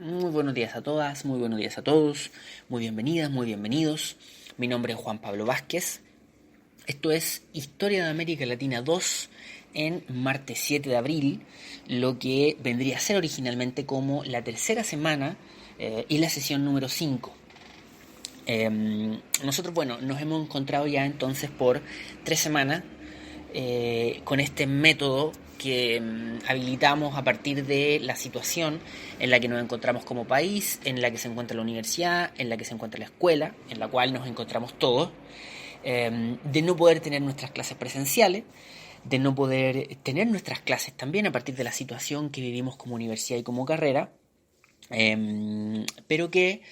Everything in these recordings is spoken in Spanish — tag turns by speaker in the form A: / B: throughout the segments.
A: Muy buenos días a todas, muy buenos días a todos, muy bienvenidas, muy bienvenidos. Mi nombre es Juan Pablo Vázquez. Esto es Historia de América Latina 2 en martes 7 de abril, lo que vendría a ser originalmente como la tercera semana y la sesión número 5. Nosotros, nos hemos encontrado ya entonces por 3 semanas con este método que habilitamos a partir de la situación en la que nos encontramos como país, en la que se encuentra la universidad, en la que se encuentra la escuela, en la cual nos encontramos todos, de no poder tener nuestras clases presenciales, de no poder tener nuestras clases también a partir de la situación que vivimos como universidad y como carrera, pero que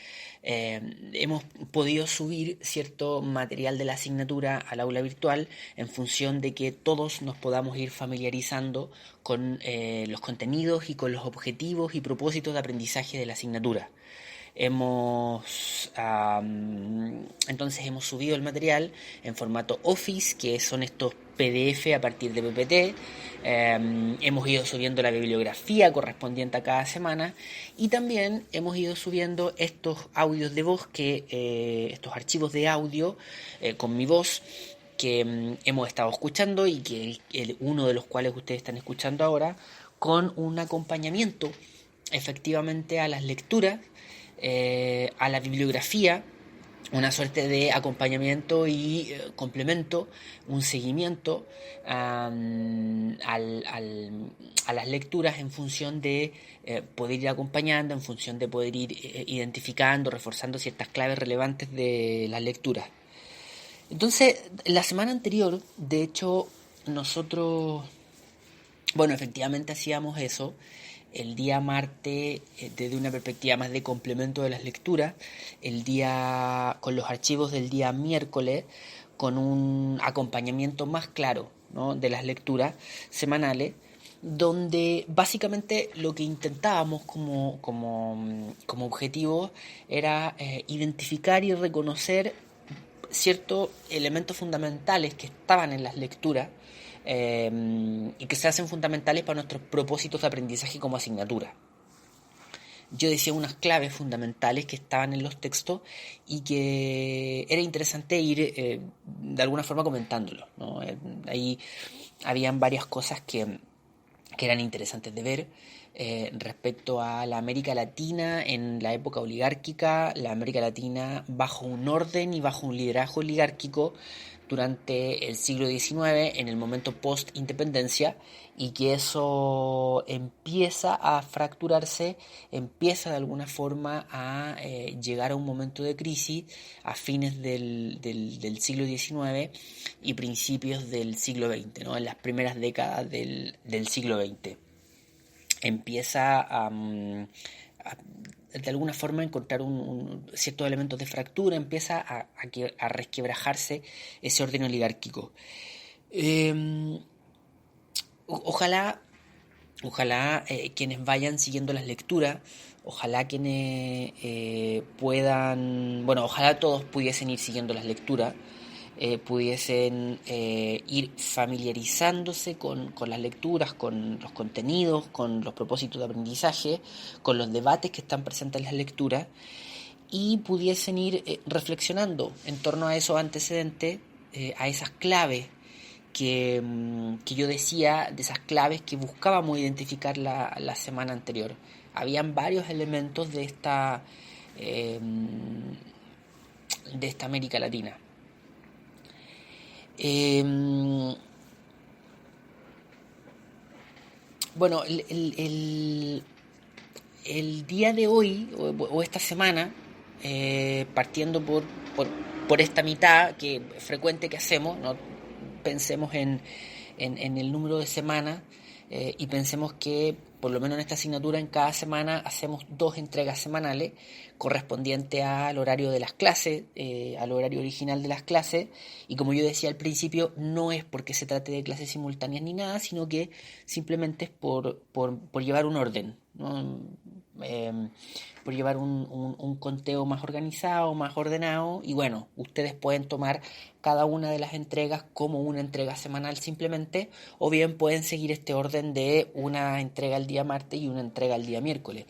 A: hemos podido subir cierto material de la asignatura al aula virtual en función de que todos nos podamos ir familiarizando con los contenidos y con los objetivos y propósitos de aprendizaje de la asignatura. Entonces hemos subido el material en formato Office, que son estos PDF a partir de PPT. Hemos ido subiendo la bibliografía correspondiente a cada semana y también hemos ido subiendo estos audios de voz, estos archivos de audio con mi voz que hemos estado escuchando y que uno de los cuales ustedes están escuchando ahora, con un acompañamiento efectivamente a las lecturas, a la bibliografía, una suerte de acompañamiento y complemento, un seguimiento a las lecturas en función de poder ir acompañando, en función de poder ir identificando, reforzando ciertas claves relevantes de las lecturas. Entonces, la semana anterior, de hecho, nosotros, efectivamente hacíamos eso el día martes desde una perspectiva más de complemento de las lecturas, el día con los archivos del día miércoles con un acompañamiento más claro, ¿no?, de las lecturas semanales, donde básicamente lo que intentábamos como objetivo era identificar y reconocer ciertos elementos fundamentales que estaban en las lecturas y que se hacen fundamentales para nuestros propósitos de aprendizaje como asignatura. Yo decía unas claves fundamentales que estaban en los textos y que era interesante ir de alguna forma comentándolo, ¿no? Ahí habían varias cosas que eran interesantes de ver respecto a la América Latina en la época oligárquica, la América Latina bajo un orden y bajo un liderazgo oligárquico durante el siglo XIX, en el momento post-independencia, y que eso empieza a fracturarse, empieza de alguna forma a llegar a un momento de crisis a fines del siglo XIX y principios del siglo XX, ¿no?, en las primeras décadas del siglo XX. Empieza de alguna forma encontrar ciertos elementos de fractura, empieza a resquebrajarse ese orden oligárquico. Eh, ojalá ojalá quienes vayan siguiendo las lecturas, ojalá quienes puedan, ojalá todos pudiesen ir siguiendo las lecturas, pudiesen ir familiarizándose con las lecturas, con los contenidos, con los propósitos de aprendizaje, con los debates que están presentes en las lecturas y pudiesen ir reflexionando en torno a esos antecedentes, a esas claves que yo decía, de esas claves que buscábamos identificar la semana anterior. Habían varios elementos de esta América Latina. Eh, bueno, el día de hoy, o esta semana, partiendo por esta mitad que frecuente que hacemos, no pensemos en el número de semanas y pensemos que por lo menos en esta asignatura en cada semana hacemos 2 entregas semanales correspondiente al horario de las clases, al horario original de las clases, y como yo decía al principio, no es porque se trate de clases simultáneas ni nada, sino que simplemente es por llevar un orden, ¿no? por llevar un conteo más organizado, más ordenado. Y bueno, ustedes pueden tomar cada una de las entregas como una entrega semanal simplemente, o bien pueden seguir este orden de una entrega el día martes y una entrega el día miércoles.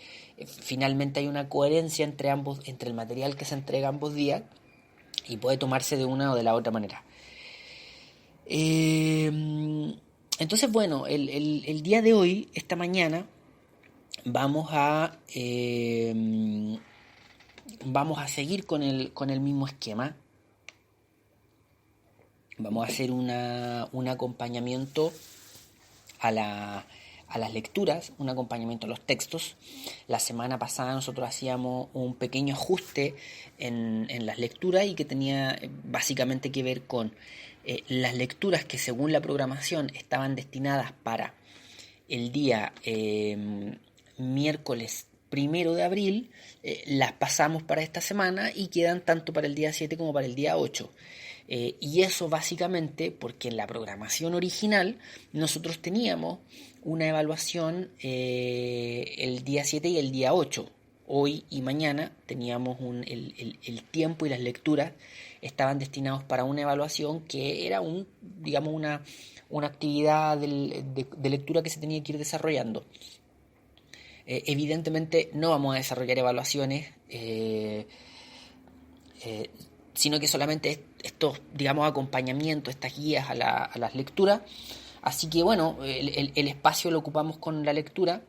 A: Finalmente hay una coherencia entre ambos, entre el material que se entrega ambos días, y puede tomarse de una o de la otra manera. Entonces, bueno, el día de hoy, esta mañana, vamos vamos a seguir con el mismo esquema. Vamos a hacer un acompañamiento a, a las lecturas, un acompañamiento a los textos. La semana pasada nosotros hacíamos un pequeño ajuste en las lecturas y que tenía básicamente que ver con las lecturas que según la programación estaban destinadas para el día miércoles 1 de abril, las pasamos para esta semana y quedan tanto para el día 7 como para el día 8. Y eso básicamente porque en la programación original nosotros teníamos una evaluación el día 7 y el día 8. Hoy y mañana teníamos el tiempo y las lecturas estaban destinados para una evaluación que era digamos una actividad de lectura que se tenía que ir desarrollando. Evidentemente no vamos a desarrollar evaluaciones, sino que solamente estos, digamos, acompañamientos, estas guías a las lecturas. Así que bueno, el espacio lo ocupamos con la lectura,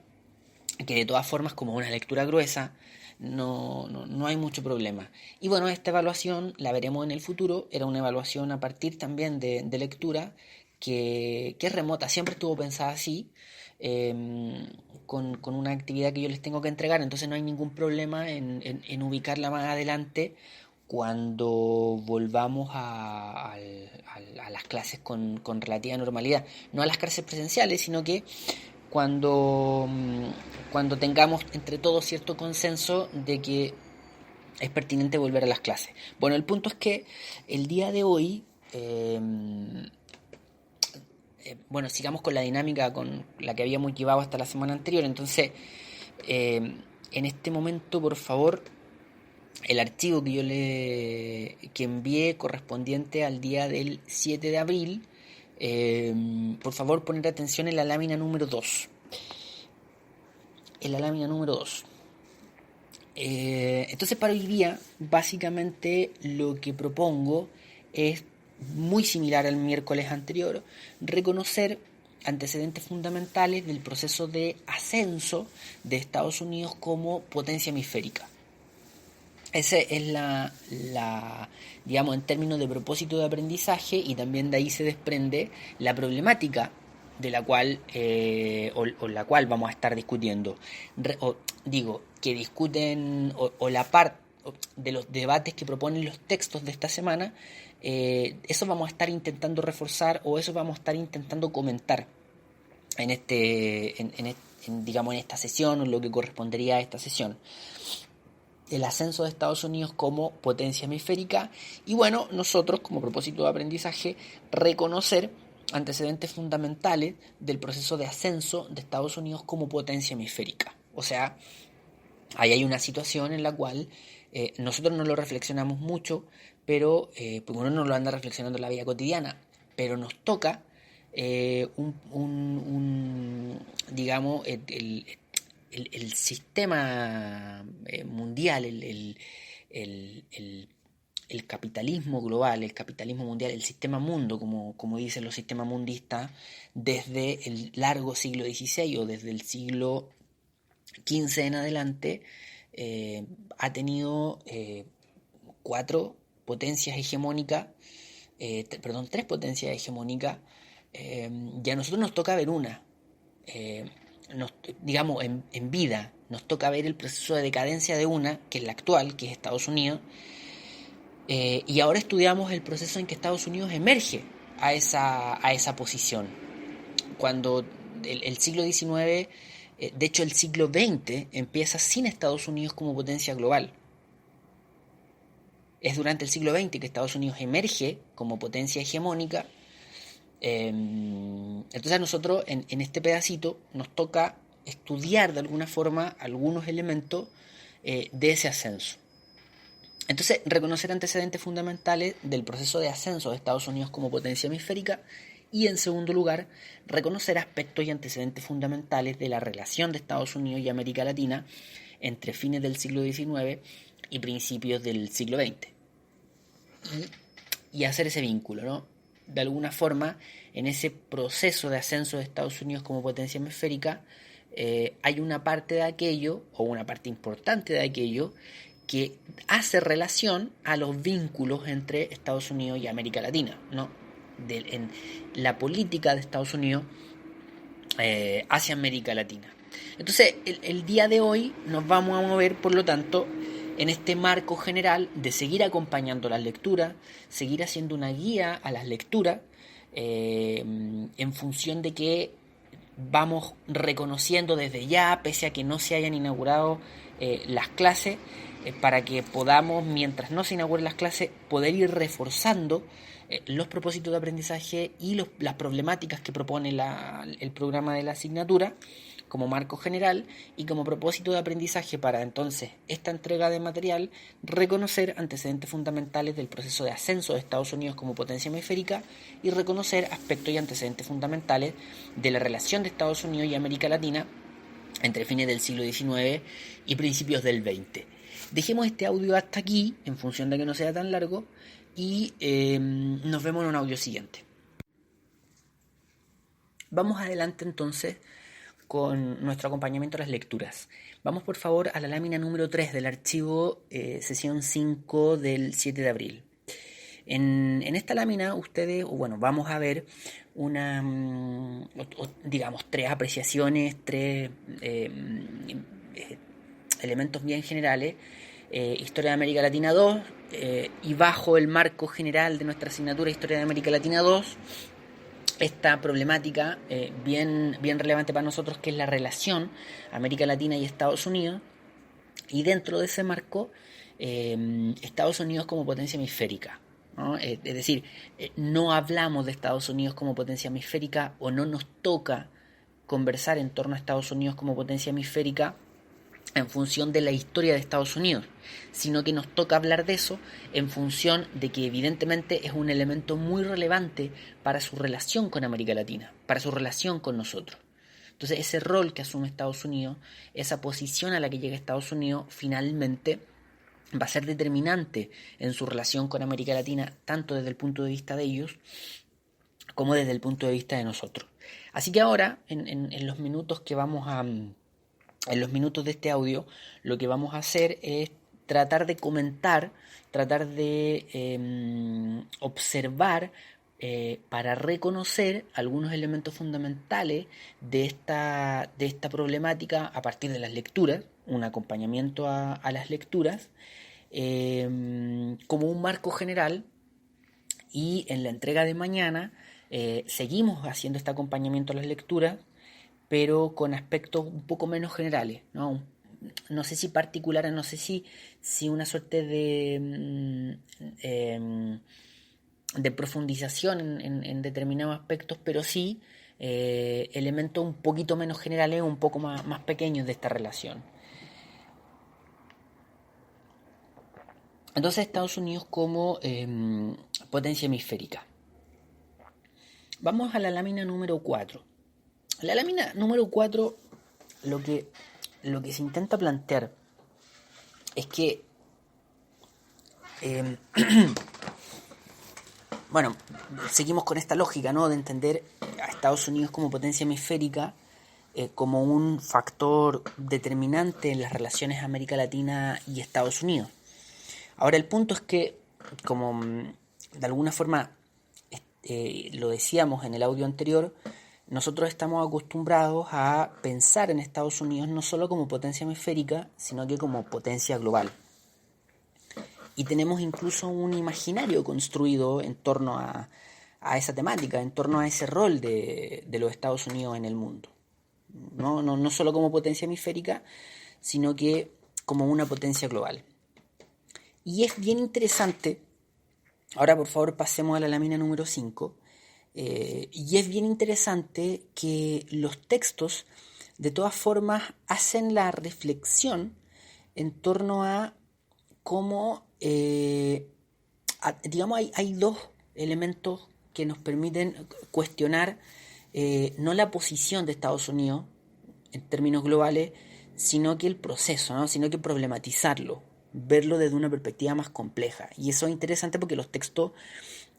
A: que de todas formas, como una lectura gruesa, no hay mucho problema. Y bueno, esta evaluación la veremos en el futuro. Era una evaluación a partir también de lectura, que es remota, siempre estuvo pensada así, con una actividad que yo les tengo que entregar, entonces no hay ningún problema en ubicarla más adelante cuando volvamos a las clases con relativa normalidad. No a las clases presenciales, sino que cuando, cuando tengamos entre todos cierto consenso de que es pertinente volver a las clases. Bueno, el punto es que el día de hoy, bueno, sigamos con la dinámica con la que habíamos llevado hasta la semana anterior. Entonces, en este momento, por favor, el archivo que yo que envié correspondiente al día del 7 de abril, por favor poner atención en la lámina número 2. En la lámina número 2. Entonces para hoy día, básicamente lo que propongo es muy similar al miércoles anterior, reconocer antecedentes fundamentales del proceso de ascenso de Estados Unidos como potencia hemisférica. Ese es digamos, en términos de propósito de aprendizaje, y también de ahí se desprende la problemática de la cual, o la cual vamos a estar discutiendo. Digo, que discuten, o la parte de los debates que proponen los textos de esta semana, eso vamos a estar intentando reforzar, o eso vamos a estar intentando comentar digamos, en esta sesión, o lo que correspondería a esta sesión. El ascenso de Estados Unidos como potencia hemisférica, y bueno, nosotros como propósito de aprendizaje reconocer antecedentes fundamentales del proceso de ascenso de Estados Unidos como potencia hemisférica. O sea, ahí hay una situación en la cual nosotros no lo reflexionamos mucho, pero porque uno no lo anda reflexionando en la vida cotidiana, pero nos toca digamos, el sistema mundial, el capitalismo global, el capitalismo mundial, el sistema mundo, como dicen los sistemas mundistas, desde el largo siglo XVI o desde el siglo XV en adelante, ha tenido cuatro potencias hegemónicas, tres potencias hegemónicas, y a nosotros nos toca ver una. Digamos, en vida nos toca ver el proceso de decadencia de una, que es la actual, que es Estados Unidos, y ahora estudiamos el proceso en que Estados Unidos emerge a esa posición. Cuando el siglo XIX, de hecho el siglo XX, empieza sin Estados Unidos como potencia global. Es durante el siglo XX que Estados Unidos emerge como potencia hegemónica. Entonces a nosotros en este pedacito nos toca estudiar de alguna forma algunos elementos de ese ascenso. Entonces, reconocer antecedentes fundamentales del proceso de ascenso de Estados Unidos como potencia hemisférica y, en segundo lugar, reconocer aspectos y antecedentes fundamentales de la relación de Estados Unidos y América Latina entre fines del siglo XIX y principios del siglo XX. Y hacer ese vínculo, ¿no? De alguna forma, en ese proceso de ascenso de Estados Unidos como potencia hemisférica, hay una parte de aquello, o una parte importante de aquello, que hace relación a los vínculos entre Estados Unidos y América Latina, ¿no? En la política de Estados Unidos hacia América Latina. Entonces, el día de hoy nos vamos a mover, por lo tanto, en este marco general de seguir acompañando las lecturas, seguir haciendo una guía a las lecturas, en función de que vamos reconociendo desde ya, pese a que no se hayan inaugurado las clases, para que podamos, mientras no se inauguren las clases, poder ir reforzando los propósitos de aprendizaje y las problemáticas que propone el programa de la asignatura como marco general y como propósito de aprendizaje para entonces esta entrega de material reconocer antecedentes fundamentales del proceso de ascenso de Estados Unidos como potencia hemisférica y reconocer aspectos y antecedentes fundamentales de la relación de Estados Unidos y América Latina entre fines del siglo XIX y principios del XX. Dejemos este audio hasta aquí, en función de que no sea tan largo, y nos vemos en un audio siguiente. Vamos adelante entonces con nuestro acompañamiento a las lecturas. Vamos por favor a la lámina número 3 del archivo sesión 5 del 7 de abril. En esta lámina ustedes, vamos a ver digamos, tres apreciaciones, tres elementos bien generales. Historia de América Latina 2, y bajo el marco general de nuestra asignatura Historia de América Latina 2, esta problemática bien relevante para nosotros, que es la relación América Latina y Estados Unidos, y dentro de ese marco Estados Unidos como potencia hemisférica, ¿no? Es decir, no hablamos de Estados Unidos como potencia hemisférica, o no nos toca conversar en torno a Estados Unidos como potencia hemisférica en función de la historia de Estados Unidos, sino que nos toca hablar de eso en función de que evidentemente es un elemento muy relevante para su relación con América Latina, para su relación con nosotros. Entonces, ese rol que asume Estados Unidos, esa posición a la que llega Estados Unidos, finalmente va a ser determinante en su relación con América Latina, tanto desde el punto de vista de ellos como desde el punto de vista de nosotros. Así que ahora, en los minutos que vamos a... En los minutos de este audio, lo que vamos a hacer es tratar de comentar, tratar de observar, para reconocer algunos elementos fundamentales de esta problemática a partir de las lecturas, un acompañamiento a las lecturas, como un marco general. Y en la entrega de mañana seguimos haciendo este acompañamiento a las lecturas, pero con aspectos un poco menos generales, ¿no? No sé si particulares, no sé si una suerte de profundización en determinados aspectos, pero sí elementos un poquito menos generales, un poco más pequeños de esta relación. Entonces, Estados Unidos como potencia hemisférica. Vamos a la lámina número 4. La lámina número 4, lo que se intenta plantear es que seguimos con esta lógica, ¿no?, de entender a Estados Unidos como potencia hemisférica, como un factor determinante en las relaciones América Latina y Estados Unidos. Ahora, el punto es que, como de alguna forma lo decíamos en el audio anterior, nosotros estamos acostumbrados a pensar en Estados Unidos no solo como potencia hemisférica, sino que como potencia global. Y tenemos incluso un imaginario construido en torno a esa temática, en torno a ese rol de los Estados Unidos en el mundo. No solo como potencia hemisférica, sino que como una potencia global. Y es bien interesante, ahora por favor pasemos a la lámina número 5, y es bien interesante que los textos de todas formas hacen la reflexión en torno a cómo, digamos, hay dos elementos que nos permiten cuestionar no la posición de Estados Unidos en términos globales, sino que el proceso, ¿no? Sino que problematizarlo, verlo desde una perspectiva más compleja. Y eso es interesante porque los textos,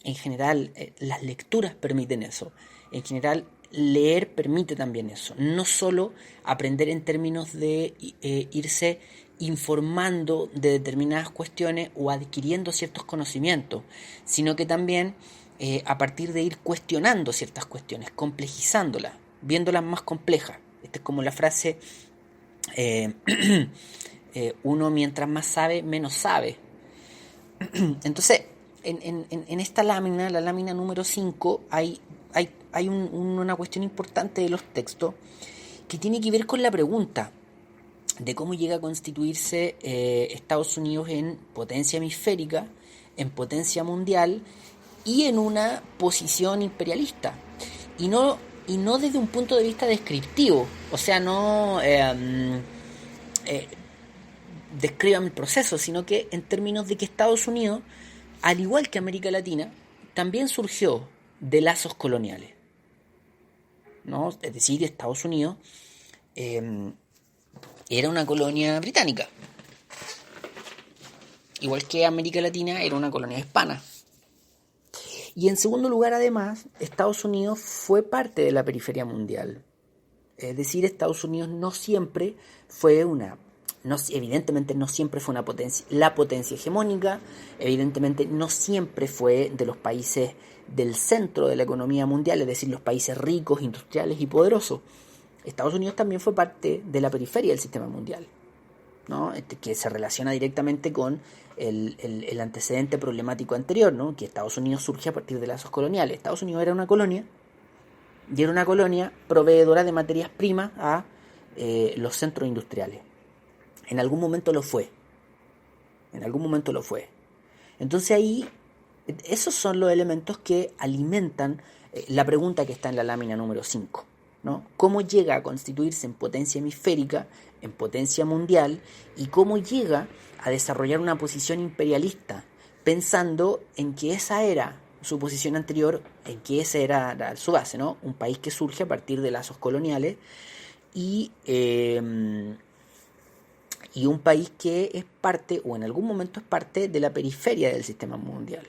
A: en general, las lecturas permiten eso. En general, leer permite también eso. No solo aprender en términos de irse informando de determinadas cuestiones o adquiriendo ciertos conocimientos, sino que también a partir de ir cuestionando ciertas cuestiones, complejizándolas, viéndolas más complejas. Esta es como la frase, eh, uno mientras más sabe, menos sabe. Entonces, en esta lámina, la lámina número 5, hay una cuestión importante de los textos que tiene que ver con la pregunta de cómo llega a constituirse Estados Unidos en potencia hemisférica, en potencia mundial y en una posición imperialista. Y no desde un punto de vista descriptivo, o sea, no describan el proceso, sino que en términos de que Estados Unidos, al igual que América Latina, también surgió de lazos coloniales, ¿no? Es decir, Estados Unidos era una colonia británica, igual que América Latina era una colonia hispana. Y en segundo lugar, además, Estados Unidos fue parte de la periferia mundial. Es decir, Estados Unidos no siempre fue evidentemente no siempre fue la potencia hegemónica, evidentemente no siempre fue de los países del centro de la economía mundial, es decir, los países ricos, industriales y poderosos. Estados Unidos también fue parte de la periferia del sistema mundial, ¿no? Que se relaciona directamente con el antecedente problemático anterior, ¿no? Que Estados Unidos surge a partir de lazos coloniales. Estados Unidos era una colonia, y era una colonia proveedora de materias primas a los centros industriales. En algún momento lo fue. En algún momento lo fue. Entonces ahí, esos son los elementos que alimentan la pregunta que está en la lámina número 5, ¿no? ¿Cómo llega a constituirse en potencia hemisférica, en potencia mundial, y cómo llega a desarrollar una posición imperialista, pensando en que esa era su posición anterior, en que esa era su base, ¿no? Un país que surge a partir de lazos coloniales y un país que es parte, o en algún momento es parte, de la periferia del sistema mundial.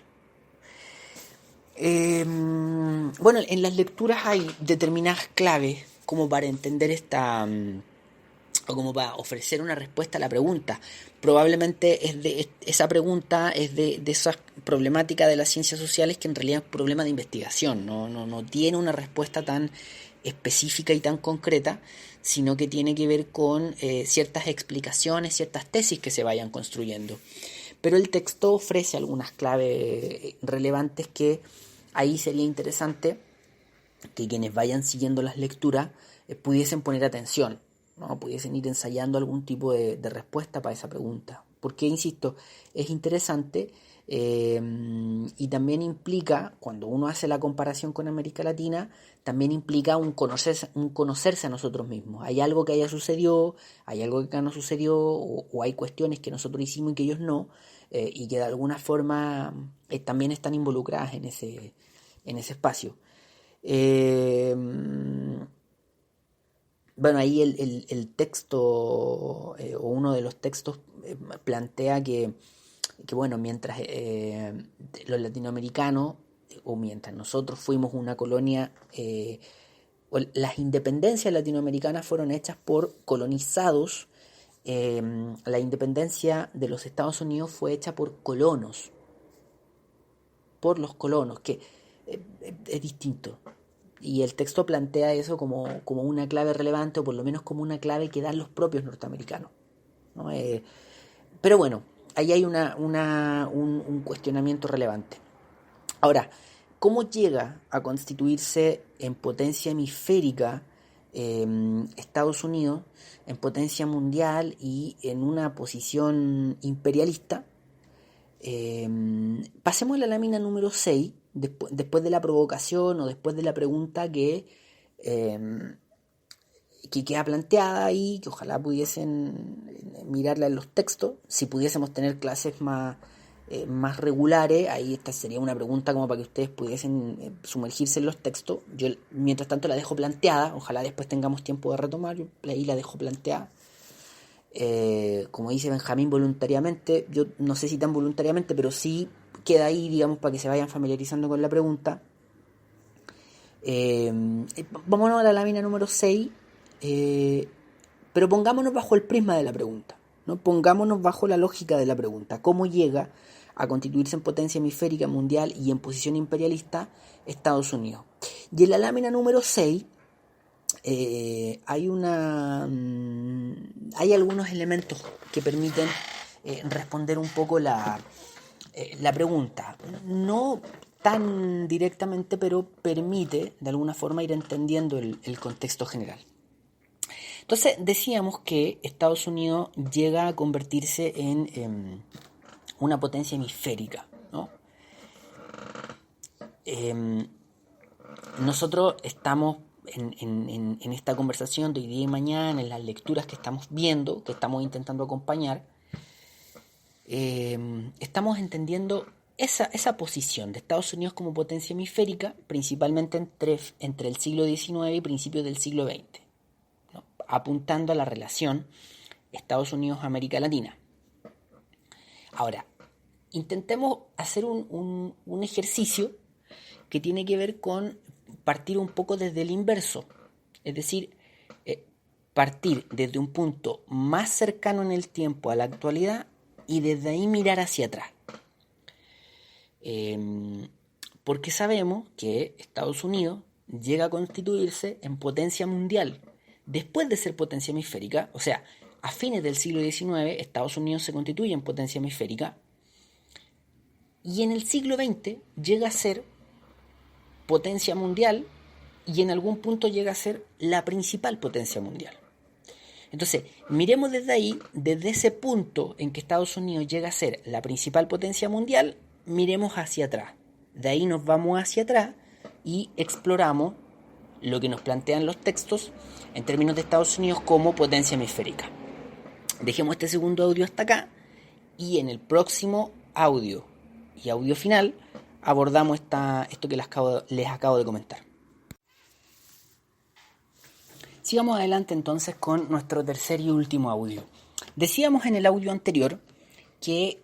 A: Bueno, en las lecturas hay determinadas claves como para entender o como para ofrecer una respuesta a la pregunta. Probablemente esa pregunta es de esas problemáticas de las ciencias sociales que en realidad es un problema de investigación, no tiene una respuesta tan específica y tan concreta, sino que tiene que ver con ciertas explicaciones, ciertas tesis que se vayan construyendo. Pero el texto ofrece algunas claves relevantes que ahí sería interesante que quienes vayan siguiendo las lecturas pudiesen poner atención, ¿no? Pudiesen ir ensayando algún tipo de respuesta para esa pregunta. Porque, insisto, es interesante y también implica, cuando uno hace la comparación con América Latina, también implica un conocerse a nosotros mismos. Hay algo que haya sucedido, hay algo que acá no sucedió, o hay cuestiones que nosotros hicimos y que ellos no, y que de alguna forma también están involucradas en ese espacio. Bueno, ahí el texto, o uno de los textos, plantea que bueno, mientras los latinoamericanos, o mientras nosotros fuimos una colonia, las independencias latinoamericanas fueron hechas por colonizados, la independencia de los Estados Unidos fue hecha por colonos, por los colonos, que es distinto. Y el texto plantea eso como una clave relevante, o por lo menos como una clave que dan los propios norteamericanos, ¿no? Pero bueno, ahí hay un cuestionamiento relevante. Ahora, ¿cómo llega a constituirse en potencia hemisférica Estados Unidos, en potencia mundial y en una posición imperialista? Pasemos a la lámina número 6, después de la provocación o después de la pregunta que que queda planteada ahí, que ojalá pudiesen mirarla en los textos. Si pudiésemos tener clases más regulares, ahí esta sería una pregunta como para que ustedes pudiesen sumergirse en los textos. Yo mientras tanto la dejo planteada, ojalá después tengamos tiempo de retomar, yo ahí la dejo planteada. Como dice Benjamín, voluntariamente, yo no sé si tan voluntariamente, pero sí queda ahí, digamos, para que se vayan familiarizando con la pregunta. Vámonos a la lámina número 6, pero pongámonos bajo el prisma de la pregunta, ¿no? Pongámonos bajo la lógica de la pregunta. ¿Cómo llega a constituirse en potencia hemisférica mundial y en posición imperialista Estados Unidos? Y en la lámina número 6 hay algunos elementos que permiten responder un poco la pregunta. No tan directamente, pero permite de alguna forma ir entendiendo el contexto general. Entonces decíamos que Estados Unidos llega a convertirse en una potencia hemisférica, ¿no? Nosotros estamos en esta conversación de hoy día y mañana, en las lecturas que estamos viendo, que estamos intentando acompañar, estamos entendiendo esa posición de Estados Unidos como potencia hemisférica, principalmente entre el siglo XIX y principios del siglo XX, ¿no? Apuntando a la relación Estados Unidos-América Latina. Ahora, intentemos hacer un ejercicio que tiene que ver con partir un poco desde el inverso, es decir, partir desde un punto más cercano en el tiempo a la actualidad y desde ahí mirar hacia atrás. Porque sabemos que Estados Unidos llega a constituirse en potencia mundial después de ser potencia hemisférica, o sea, a fines del siglo XIX Estados Unidos se constituye en potencia hemisférica y en el siglo XX llega a ser potencia mundial y en algún punto llega a ser la principal potencia mundial. Entonces, miremos desde ahí, desde ese punto en que Estados Unidos llega a ser la principal potencia mundial, miremos hacia atrás. De ahí nos vamos hacia atrás y exploramos lo que nos plantean los textos en términos de Estados Unidos como potencia hemisférica. Dejemos este segundo audio hasta acá y en el próximo audio y audio final abordamos esto que les acabo de comentar. Sigamos adelante entonces con nuestro tercer y último audio. Decíamos en el audio anterior que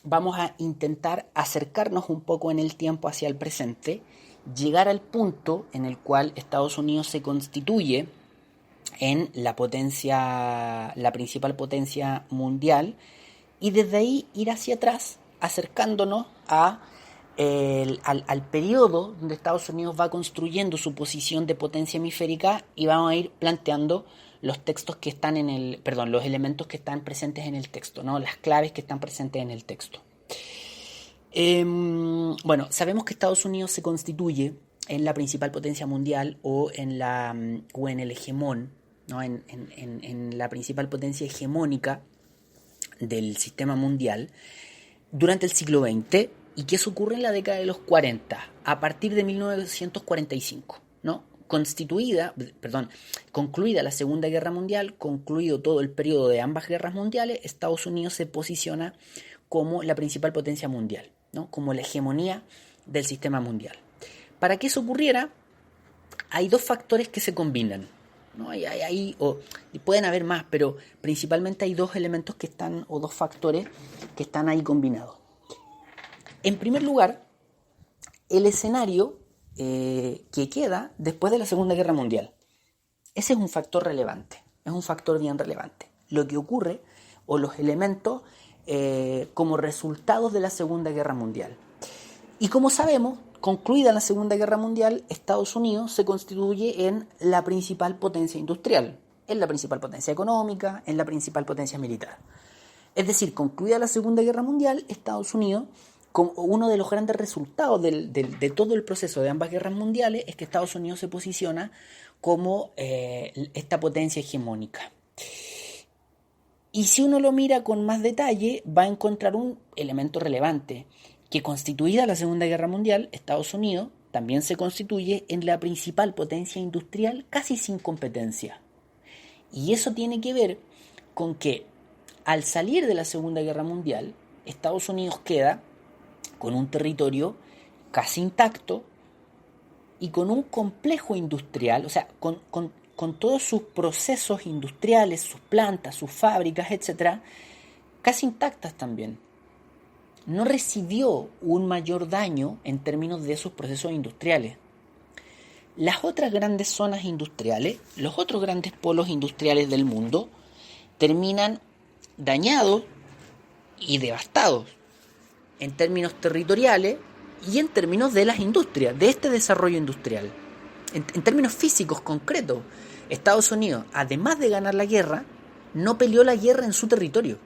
A: vamos a intentar acercarnos un poco en el tiempo hacia el presente, llegar al punto en el cual Estados Unidos se constituye en la principal potencia mundial y desde ahí ir hacia atrás, acercándonos al periodo donde Estados Unidos va construyendo su posición de potencia hemisférica y vamos a ir planteando los textos que están los elementos que están presentes en el texto, ¿no? Las claves que están presentes en el texto. Bueno, sabemos que Estados Unidos se constituye en la principal potencia mundial o en el hegemón, ¿no? en la principal potencia hegemónica del sistema mundial durante el siglo XX. ¿Y que eso ocurre en la década de los 40, a partir de 1945, ¿no? Concluida la Segunda Guerra Mundial, concluido todo el periodo de ambas guerras mundiales, Estados Unidos se posiciona como la principal potencia mundial, ¿no? Como la hegemonía del sistema mundial. Para que eso ocurriera, hay dos factores que se combinan, ¿no? Pueden haber más, pero principalmente hay dos elementos o dos factores que están ahí combinados. En primer lugar, el escenario que queda después de la Segunda Guerra Mundial. Ese es un factor relevante, es un factor bien relevante. Lo que ocurre o los elementos como resultados de la Segunda Guerra Mundial. Y como sabemos, concluida la Segunda Guerra Mundial, Estados Unidos se constituye en la principal potencia industrial, en la principal potencia económica, en la principal potencia militar. Es decir, concluida la Segunda Guerra Mundial, Estados Unidos, como uno de los grandes resultados de todo el proceso de ambas guerras mundiales, es que Estados Unidos se posiciona como esta potencia hegemónica. Y si uno lo mira con más detalle, va a encontrar un elemento relevante, que constituida la Segunda Guerra Mundial, Estados Unidos también se constituye en la principal potencia industrial casi sin competencia. Y eso tiene que ver con que al salir de la Segunda Guerra Mundial, Estados Unidos queda con un territorio casi intacto y con un complejo industrial, o sea, con todos sus procesos industriales, sus plantas, sus fábricas, etcétera, casi intactas también. No recibió un mayor daño en términos de sus procesos industriales. Las otras grandes zonas industriales, los otros grandes polos industriales del mundo, terminan dañados y devastados en términos territoriales y en términos de las industrias, de este desarrollo industrial. En términos físicos concretos, Estados Unidos, además de ganar la guerra, no peleó la guerra en su territorio.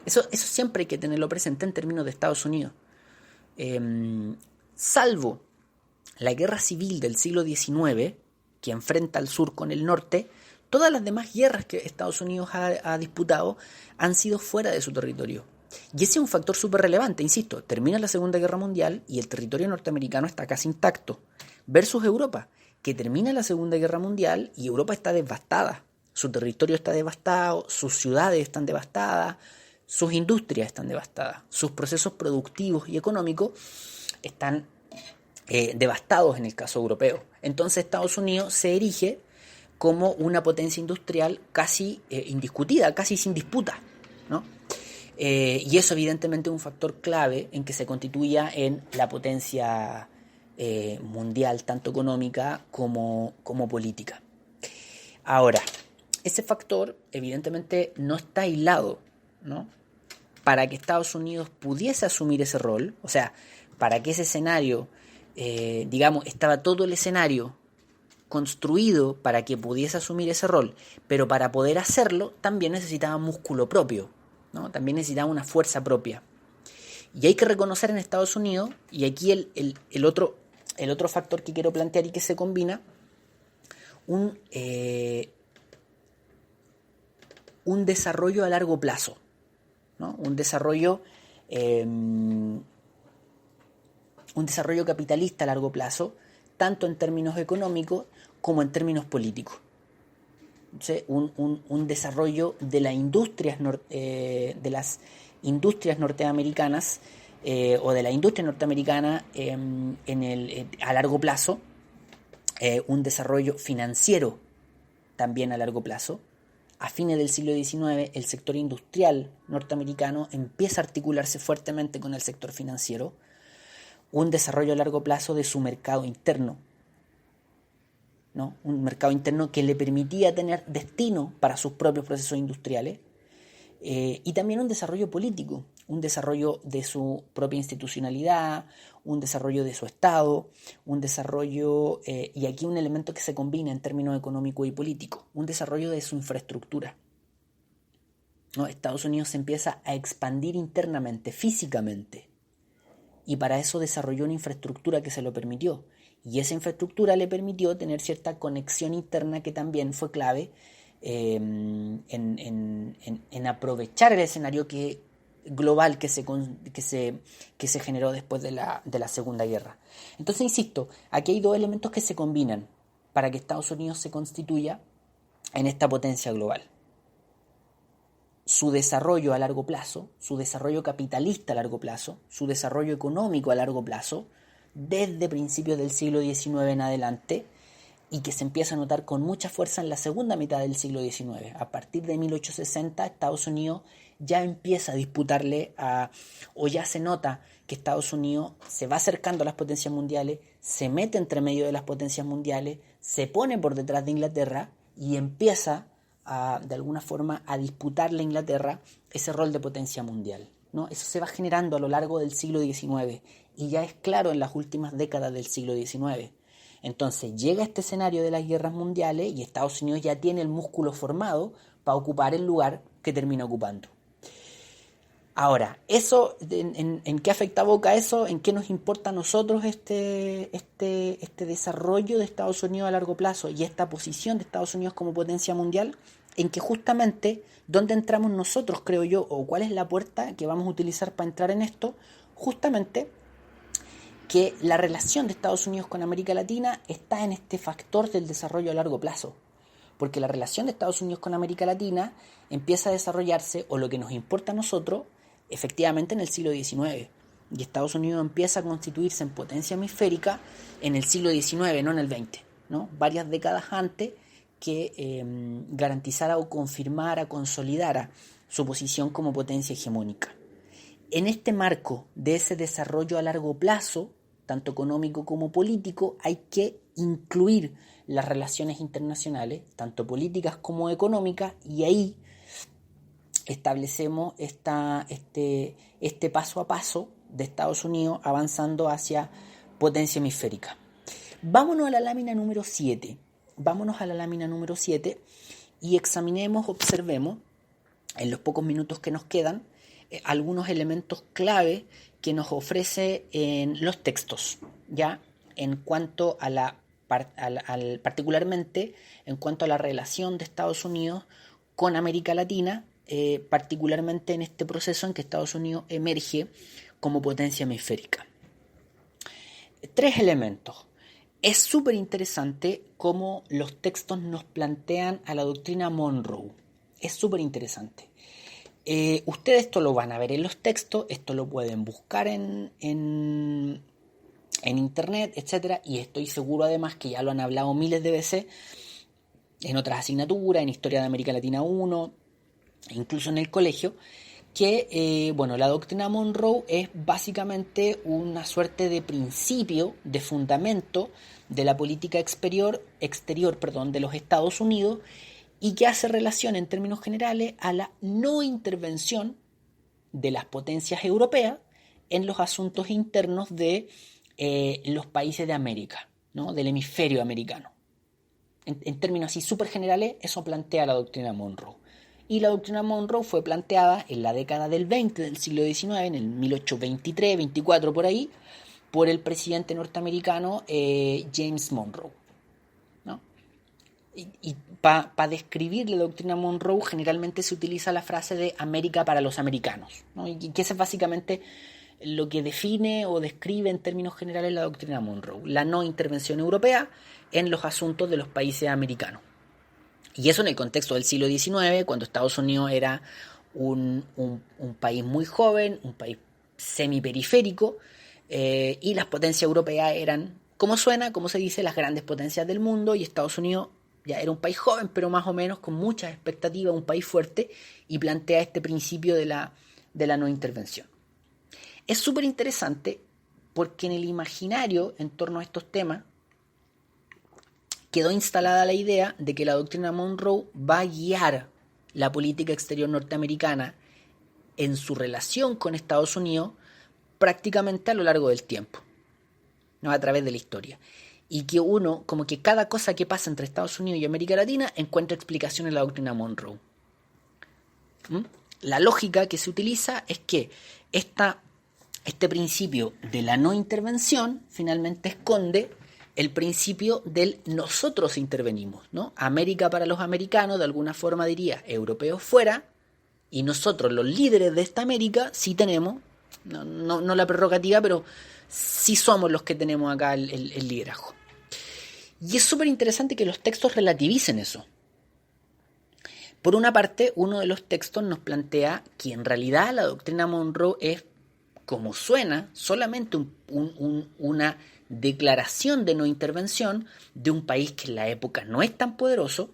A: Eso siempre hay que tenerlo presente en términos de Estados Unidos. Salvo la guerra civil del siglo XIX, que enfrenta al sur con el norte, todas las demás guerras que Estados Unidos ha disputado han sido fuera de su territorio. Y ese es un factor súper relevante, insisto. Termina la Segunda Guerra Mundial y el territorio norteamericano está casi intacto. Versus Europa, que termina la Segunda Guerra Mundial y Europa está devastada. Su territorio está devastado, sus ciudades están devastadas, sus industrias están devastadas, sus procesos productivos y económicos están devastados en el caso europeo. Entonces Estados Unidos se erige como una potencia industrial casi indiscutida, casi sin disputa, ¿no? Y eso evidentemente es un factor clave en que se constituya en la potencia mundial, tanto económica como política. Ahora, ese factor evidentemente no está aislado, ¿no? Para que Estados Unidos pudiese asumir ese rol, o sea, para que ese escenario, estaba todo el escenario construido para que pudiese asumir ese rol, pero para poder hacerlo también necesitaba músculo propio, ¿no? También necesitaba una fuerza propia. Y hay que reconocer en Estados Unidos, y aquí el otro factor que quiero plantear y que se combina, un desarrollo a largo plazo, ¿no? Un desarrollo capitalista a largo plazo, tanto en términos económicos como en términos políticos. Entonces, un desarrollo de las industrias norteamericanas o de la industria norteamericana a largo plazo, un desarrollo financiero también a largo plazo. A fines del siglo XIX, el sector industrial norteamericano empieza a articularse fuertemente con el sector financiero, un desarrollo a largo plazo de su mercado interno, ¿no? Un mercado interno que le permitía tener destino para sus propios procesos industriales, y también un desarrollo político, un desarrollo de su propia institucionalidad, un desarrollo de su Estado, un desarrollo, y aquí un elemento que se combina en términos económico y político, un desarrollo de su infraestructura, ¿no? Estados Unidos se empieza a expandir internamente, físicamente, y para eso desarrolló una infraestructura que se lo permitió, y esa infraestructura le permitió tener cierta conexión interna que también fue clave en aprovechar el escenario global que se generó después de la Segunda Guerra. Entonces, insisto, aquí hay dos elementos que se combinan para que Estados Unidos se constituya en esta potencia global. Su desarrollo a largo plazo, su desarrollo capitalista a largo plazo, su desarrollo económico a largo plazo, desde principios del siglo XIX en adelante, y que se empieza a notar con mucha fuerza en la segunda mitad del siglo XIX. A partir de 1860, Estados Unidos ya empieza a disputarle o ya se nota que Estados Unidos se va acercando a las potencias mundiales, se mete entre medio de las potencias mundiales, se pone por detrás de Inglaterra y empieza de alguna forma a disputarle a Inglaterra ese rol de potencia mundial, ¿no? Eso se va generando a lo largo del siglo XIX y ya es claro en las últimas décadas del siglo XIX. Entonces llega este escenario de las guerras mundiales y Estados Unidos ya tiene el músculo formado para ocupar el lugar que termina ocupando. Ahora, eso, ¿en qué afecta a Boca eso? ¿En qué nos importa a nosotros este desarrollo de Estados Unidos a largo plazo y esta posición de Estados Unidos como potencia mundial? En que justamente, ¿dónde entramos nosotros, creo yo, o cuál es la puerta que vamos a utilizar para entrar en esto? Justamente que la relación de Estados Unidos con América Latina está en este factor del desarrollo a largo plazo. Porque la relación de Estados Unidos con América Latina empieza a desarrollarse, o lo que nos importa a nosotros, efectivamente en el siglo XIX. Y Estados Unidos empieza a constituirse en potencia hemisférica en el siglo XIX, no en el XX, ¿no? Varias décadas antes que garantizara o confirmara, consolidara su posición como potencia hegemónica. En este marco de ese desarrollo a largo plazo, tanto económico como político, hay que incluir las relaciones internacionales, tanto políticas como económicas, y ahí establecemos este paso a paso de Estados Unidos avanzando hacia potencia hemisférica. Vámonos a la lámina número 7. Y examinemos, observemos, en los pocos minutos que nos quedan, algunos elementos clave que nos ofrece en los textos, ya en cuanto a particularmente en cuanto a la relación de Estados Unidos con América Latina, particularmente en este proceso en que Estados Unidos emerge como potencia hemisférica. 3 elementos. Es súper interesante cómo los textos nos plantean a la doctrina Monroe. Es súper interesante. Ustedes esto lo van a ver en los textos, esto lo pueden buscar en internet, etcétera, y estoy seguro además que ya lo han hablado miles de veces en otras asignaturas, en Historia de América Latina 1, incluso en el colegio, que la doctrina Monroe es básicamente una suerte de principio, de fundamento de la política exterior de los Estados Unidos, y que hace relación en términos generales a la no intervención de las potencias europeas en los asuntos internos de los países de América, ¿no? Del hemisferio americano. En términos así súper generales, eso plantea la doctrina Monroe. Y la doctrina Monroe fue planteada en la década del 20 del siglo XIX, en el 1823, 24 por ahí, por el presidente norteamericano James Monroe, ¿no? Y para describir la doctrina Monroe generalmente se utiliza la frase de América para los americanos, ¿no? Y que eso es básicamente lo que define o describe en términos generales la doctrina Monroe, la no intervención europea en los asuntos de los países americanos. Y eso en el contexto del siglo XIX, cuando Estados Unidos era un país muy joven, un país semiperiférico, y las potencias europeas eran, como suena, como se dice, las grandes potencias del mundo, y Estados Unidos ya era un país joven, pero más o menos con muchas expectativas, un país fuerte, y plantea este principio de la no intervención. Es súper interesante porque en el imaginario en torno a estos temas quedó instalada la idea de que la doctrina Monroe va a guiar la política exterior norteamericana en su relación con Estados Unidos prácticamente a lo largo del tiempo, ¿no? A través de la historia. Y que uno, como que cada cosa que pasa entre Estados Unidos y América Latina encuentra explicación en la doctrina Monroe. La lógica que se utiliza es que este principio de la no intervención finalmente esconde el principio del nosotros intervenimos, ¿no? América para los americanos, de alguna forma diría, europeos fuera, y nosotros, los líderes de esta América, sí tenemos, no la prerrogativa, pero sí somos los que tenemos acá el liderazgo. Y es súper interesante que los textos relativicen eso. Por una parte, uno de los textos nos plantea que en realidad la doctrina Monroe es, como suena, solamente una declaración de no intervención de un país que en la época no es tan poderoso,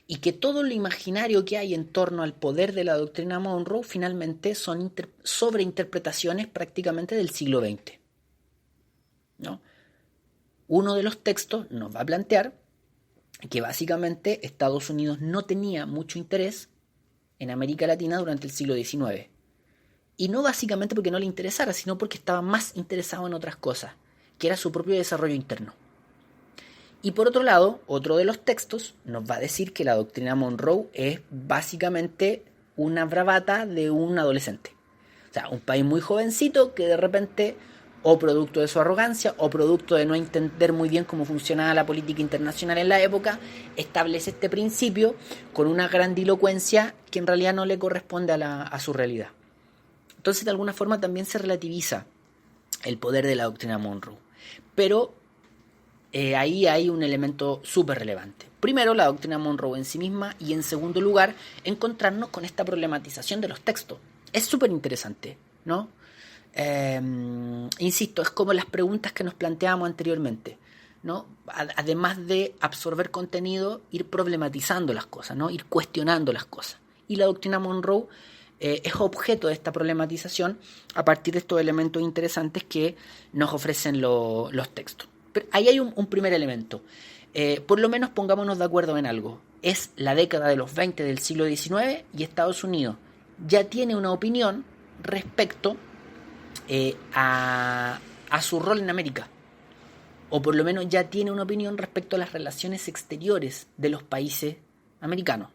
A: y que todo lo imaginario que hay en torno al poder de la doctrina Monroe finalmente son sobreinterpretaciones prácticamente del siglo XX, ¿no? Uno de los textos nos va a plantear que básicamente Estados Unidos no tenía mucho interés en América Latina durante el siglo XIX. Y no básicamente porque no le interesara, sino porque estaba más interesado en otras cosas, que era su propio desarrollo interno. Y por otro lado, otro de los textos nos va a decir que la doctrina Monroe es básicamente una bravata de un adolescente. O sea, un país muy jovencito que de repente, o producto de su arrogancia, o producto de no entender muy bien cómo funcionaba la política internacional en la época, establece este principio con una grandilocuencia que en realidad no le corresponde a su realidad. Entonces, de alguna forma también se relativiza el poder de la doctrina Monroe. Pero ahí hay un elemento súper relevante. Primero, la doctrina Monroe en sí misma, y en segundo lugar, encontrarnos con esta problematización de los textos. Es súper interesante, ¿no? Insisto, es como las preguntas que nos planteábamos anteriormente, ¿no? Además de absorber contenido, ir problematizando las cosas, ¿no? Ir cuestionando las cosas. Y la doctrina Monroe es objeto de esta problematización a partir de estos elementos interesantes que nos ofrecen los textos. Pero ahí hay un primer elemento. Por lo menos pongámonos de acuerdo en algo. Es la década de los 20 del siglo XIX y Estados Unidos ya tiene una opinión respecto a su rol en América. O por lo menos ya tiene una opinión respecto a las relaciones exteriores de los países americanos.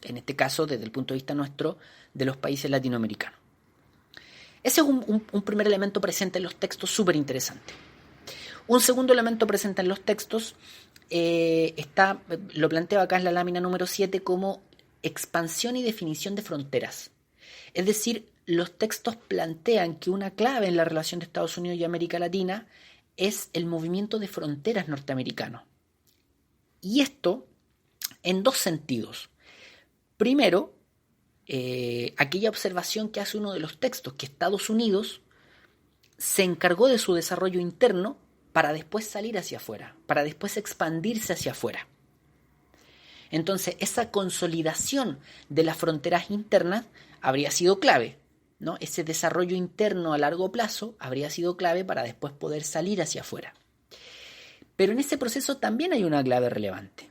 A: En este caso, desde el punto de vista nuestro, de los países latinoamericanos. Ese es un primer elemento presente en los textos súper interesante. Un segundo elemento presente en los textos lo planteo acá en la lámina número 7 como expansión y definición de fronteras. Es decir, los textos plantean que una clave en la relación de Estados Unidos y América Latina es el movimiento de fronteras norteamericano. Y esto en dos sentidos. Primero, aquella observación que hace uno de los textos, que Estados Unidos se encargó de su desarrollo interno para después salir hacia afuera, para después expandirse hacia afuera. Entonces, esa consolidación de las fronteras internas habría sido clave, ¿no? Ese desarrollo interno a largo plazo habría sido clave para después poder salir hacia afuera. Pero en ese proceso también hay una clave relevante,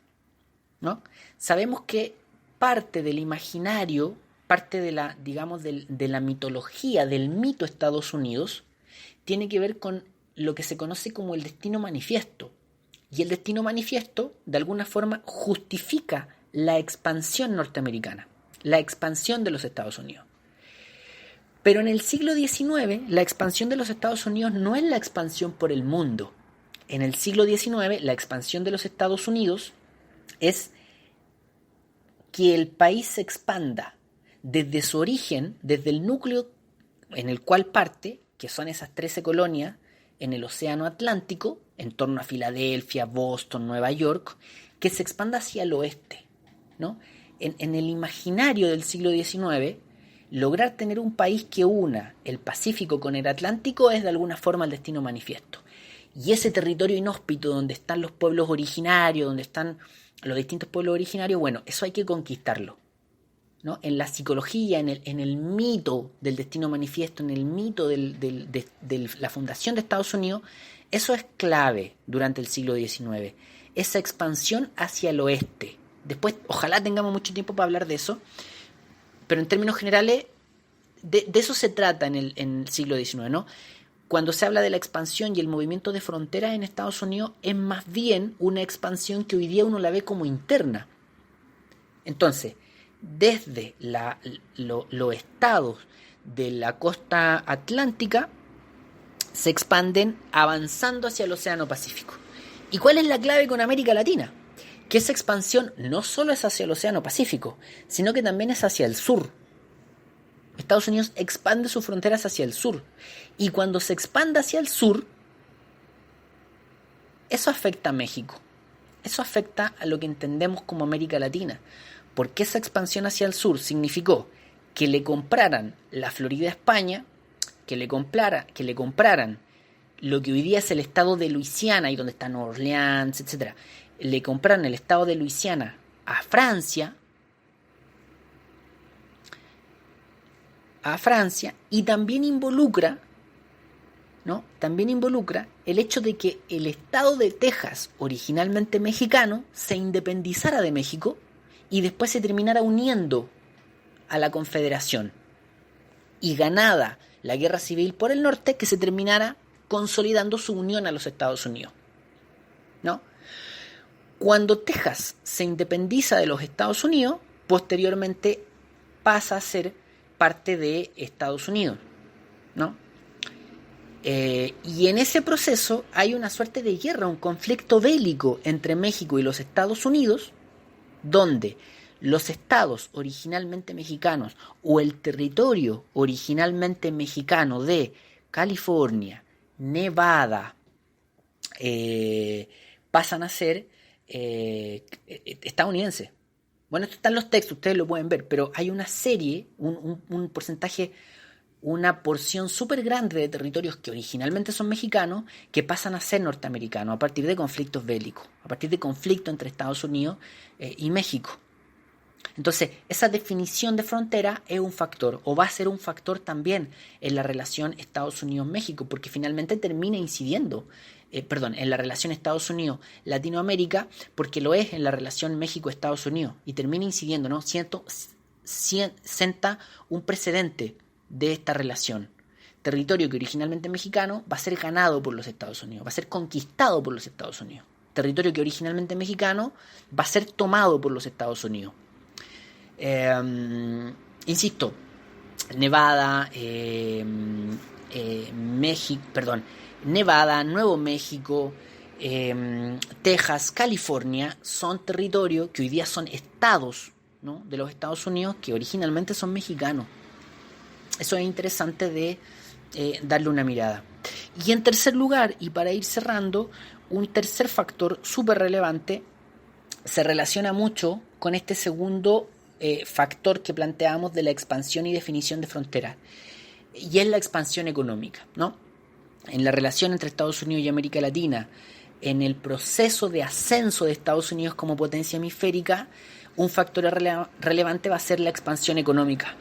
A: ¿no? Sabemos que parte del imaginario, parte de la, digamos, de la mitología, del mito Estados Unidos, tiene que ver con lo que se conoce como el destino manifiesto. Y el destino manifiesto, de alguna forma, justifica la expansión norteamericana, la expansión de los Estados Unidos. Pero en el siglo XIX, la expansión de los Estados Unidos no es la expansión por el mundo. En el siglo XIX, la expansión de los Estados Unidos es que el país se expanda desde su origen, desde el núcleo en el cual parte, que son esas 13 colonias en el Océano Atlántico, en torno a Filadelfia, Boston, Nueva York, que se expanda hacia el oeste, ¿no? En el imaginario del siglo XIX, lograr tener un país que una el Pacífico con el Atlántico es de alguna forma el destino manifiesto. Y ese territorio inhóspito donde están los pueblos originarios, donde están los distintos pueblos originarios, bueno, eso hay que conquistarlo, ¿no? En la psicología, en el mito del destino manifiesto, en el mito de la fundación de Estados Unidos, eso es clave durante el siglo XIX, esa expansión hacia el oeste. Después, ojalá tengamos mucho tiempo para hablar de eso, pero en términos generales, de eso se trata en el siglo XIX, ¿no? Cuando se habla de la expansión y el movimiento de fronteras en Estados Unidos, es más bien una expansión que hoy día uno la ve como interna. Entonces, desde los estados de la costa atlántica se expanden avanzando hacia el Océano Pacífico. ¿Y cuál es la clave con América Latina? Que esa expansión no solo es hacia el Océano Pacífico, sino que también es hacia el sur. Estados Unidos expande sus fronteras hacia el sur. Y cuando se expande hacia el sur, eso afecta a México. Eso afecta a lo que entendemos como América Latina. Porque esa expansión hacia el sur significó que le compraran la Florida a España, que le compraran lo que hoy día es el estado de Luisiana, y donde está Nueva Orleans, etc. Le compraran el estado de Luisiana a Francia, y también involucra, ¿no? También involucra el hecho de que el estado de Texas, originalmente mexicano, se independizara de México y después se terminara uniendo a la Confederación. Y ganada la guerra civil por el norte, que se terminara consolidando su unión a los Estados Unidos, ¿no? Cuando Texas se independiza de los Estados Unidos, posteriormente pasa a ser parte de Estados Unidos, ¿no? Y en ese proceso hay una suerte de guerra, un conflicto bélico entre México y los Estados Unidos, donde los estados originalmente mexicanos o el territorio originalmente mexicano de California, Nevada, pasan a ser estadounidenses. Bueno, esto está en los textos, ustedes lo pueden ver, pero hay una serie, un porcentaje, una porción súper grande de territorios que originalmente son mexicanos que pasan a ser norteamericanos a partir de conflictos bélicos, a partir de conflictos entre Estados Unidos y México. Entonces, esa definición de frontera es un factor, o va a ser un factor también en la relación Estados Unidos-México, porque finalmente termina incidiendo, en la relación Estados Unidos-Latinoamérica, porque lo es en la relación México-Estados Unidos, y termina incidiendo, ¿no? Sienta un precedente de esta relación. Territorio que originalmente es mexicano va a ser ganado por los Estados Unidos, va a ser conquistado por los Estados Unidos. Territorio que originalmente es mexicano va a ser tomado por los Estados Unidos. Insisto, Nevada, Nevada, Nuevo México, Texas, California son territorios que hoy día son estados, ¿no?, de los Estados Unidos que originalmente son mexicanos. Eso es interesante de darle una mirada. Y en tercer lugar, y para ir cerrando, un tercer factor súper relevante se relaciona mucho con este segundo factor que planteamos de la expansión y definición de fronteras, y es la expansión económica, ¿no? En la relación entre Estados Unidos y América Latina, en el proceso de ascenso de Estados Unidos como potencia hemisférica, un factor relevante va a ser la expansión económica.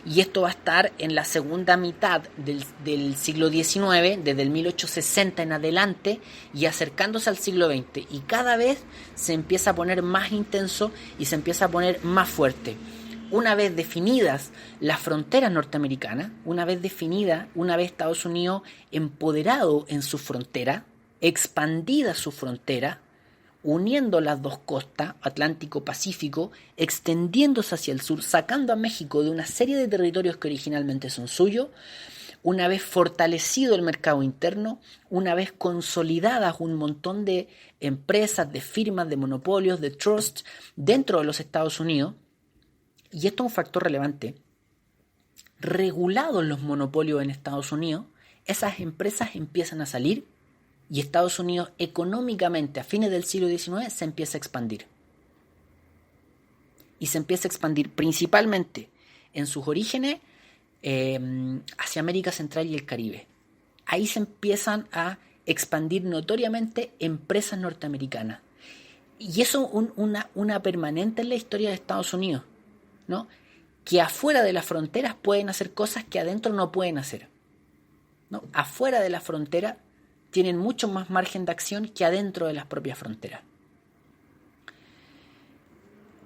A: Y esto va a estar en la segunda mitad del siglo XIX, desde el 1860 en adelante, y acercándose al siglo XX. Y cada vez se empieza a poner más intenso y se empieza a poner más fuerte. Una vez definidas las fronteras norteamericanas, una vez Estados Unidos empoderado en su frontera, expandida su frontera, uniendo las dos costas, Atlántico-Pacífico, extendiéndose hacia el sur, sacando a México de una serie de territorios que originalmente son suyos, una vez fortalecido el mercado interno, una vez consolidadas un montón de empresas, de firmas, de monopolios, de trusts dentro de los Estados Unidos, y esto es un factor relevante, regulados los monopolios en Estados Unidos, esas empresas empiezan a salir y Estados Unidos económicamente a fines del siglo XIX se empieza a expandir. Y se empieza a expandir principalmente en sus orígenes hacia América Central y el Caribe. Ahí se empiezan a expandir notoriamente empresas norteamericanas. Y eso es una permanente en la historia de Estados Unidos, ¿no? Que afuera de las fronteras pueden hacer cosas que adentro no pueden hacer, ¿no? Afuera de la frontera tienen mucho más margen de acción que adentro de las propias fronteras.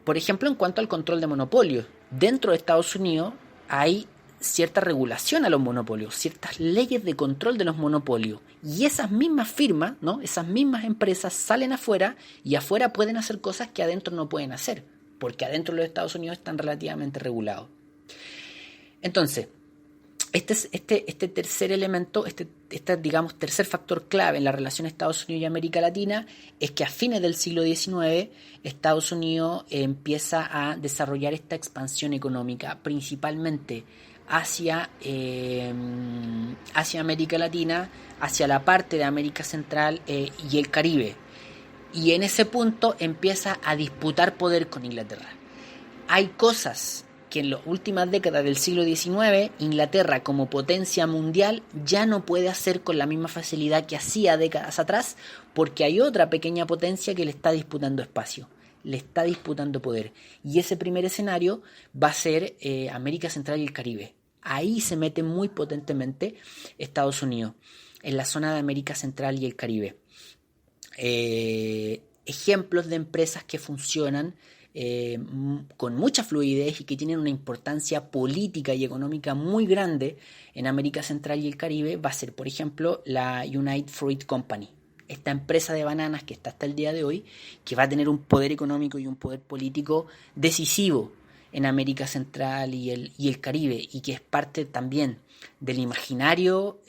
A: Por ejemplo, en cuanto al control de monopolios, dentro de Estados Unidos hay cierta regulación a los monopolios, ciertas leyes de control de los monopolios, y esas mismas firmas, ¿no?, esas mismas empresas salen afuera y afuera pueden hacer cosas que adentro no pueden hacer, porque adentro de los Estados Unidos están relativamente regulados. Entonces, este tercer elemento, digamos, tercer factor clave en la relación Estados Unidos y América Latina es que a fines del siglo XIX Estados Unidos empieza a desarrollar esta expansión económica, principalmente hacia América Latina, hacia la parte de América Central y el Caribe. Y en ese punto empieza a disputar poder con Inglaterra. Hay cosas que en las últimas décadas del siglo XIX, Inglaterra como potencia mundial ya no puede hacer con la misma facilidad que hacía décadas atrás, porque hay otra pequeña potencia que le está disputando espacio, le está disputando poder. Y ese primer escenario va a ser América Central y el Caribe. Ahí se mete muy potentemente Estados Unidos, en la zona de América Central y el Caribe. Ejemplos de empresas que funcionan con mucha fluidez y que tienen una importancia política y económica muy grande en América Central y el Caribe va a ser, por ejemplo, la United Fruit Company, esta empresa de bananas que está hasta el día de hoy, que va a tener un poder económico y un poder político decisivo en América Central y el Caribe, y que es parte también del imaginario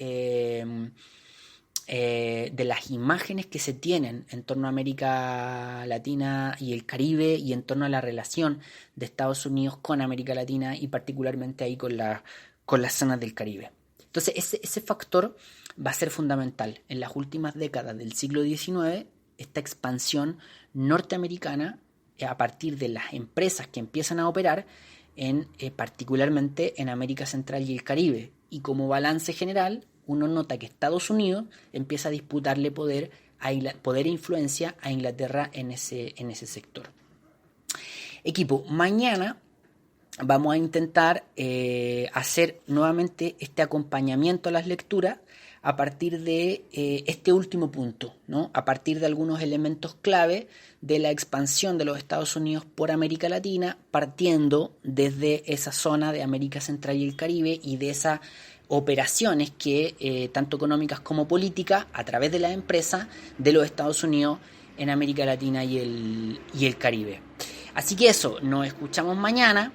A: de las imágenes que se tienen en torno a América Latina y el Caribe, y en torno a la relación de Estados Unidos con América Latina y particularmente ahí con las zonas del Caribe. Entonces ese factor va a ser fundamental. En las últimas décadas del siglo XIX, esta expansión norteamericana, a partir de las empresas que empiezan a operar, particularmente en América Central y el Caribe. Y como balance general, uno nota que Estados Unidos empieza a disputarle poder e influencia a Inglaterra en ese sector. Equipo, mañana vamos a intentar hacer nuevamente este acompañamiento a las lecturas a partir de este último punto, ¿no? A partir de algunos elementos clave de la expansión de los Estados Unidos por América Latina, partiendo desde esa zona de América Central y el Caribe y de esas operaciones que, tanto económicas como políticas, a través de las empresas de los Estados Unidos en América Latina y el Caribe. Así que eso, nos escuchamos mañana.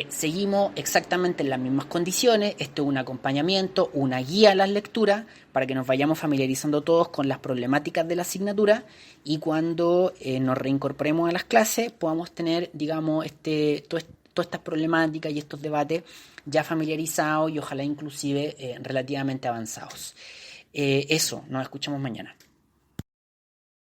A: Seguimos exactamente en las mismas condiciones. Esto es un acompañamiento, una guía a las lecturas para que nos vayamos familiarizando todos con las problemáticas de la asignatura y cuando nos reincorporemos a las clases podamos tener, digamos, todas estas problemáticas y estos debates ya familiarizados y ojalá inclusive relativamente avanzados. Eso, nos escuchamos mañana.